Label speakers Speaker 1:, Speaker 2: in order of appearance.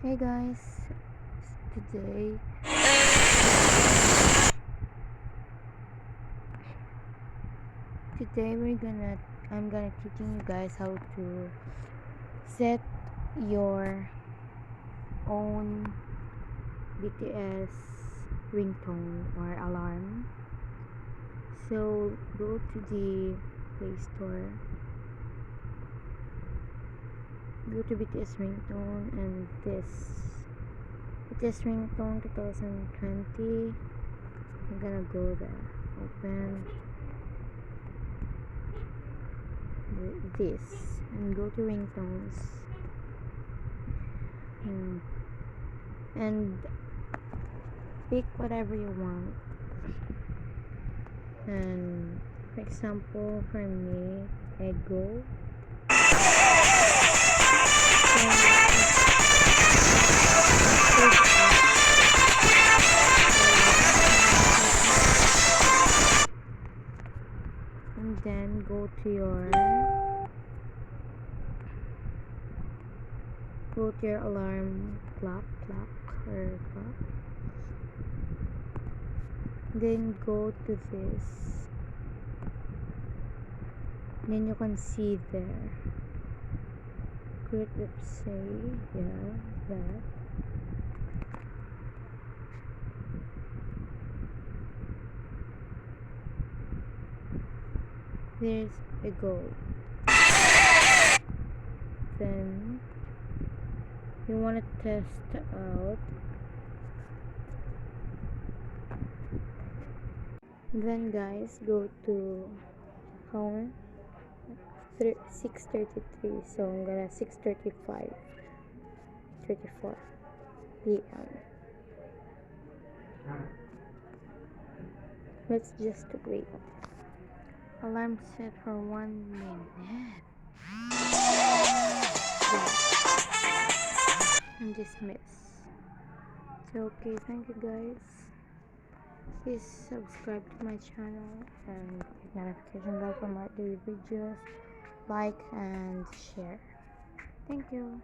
Speaker 1: Hey guys, today I'm gonna teaching you guys how to set your own BTS ringtone or alarm. So go to the Play Store, go to BTS ringtone, and this BTS ringtone 2020. I'm gonna go there, open this and go to ringtones, and pick whatever you want. And for example, for me, Ego. And then go to your alarm clock, then go to this, then you can see there create website, that there's a goal. Then you want to test out, then guys go to home 6:33, so I'm gonna 6:34 p.m. Let's just wait. Alarm set for 1 minute. And dismiss. So okay, thank you guys. Please subscribe to my channel and hit notification bell for more daily videos. Like and share. Thank you.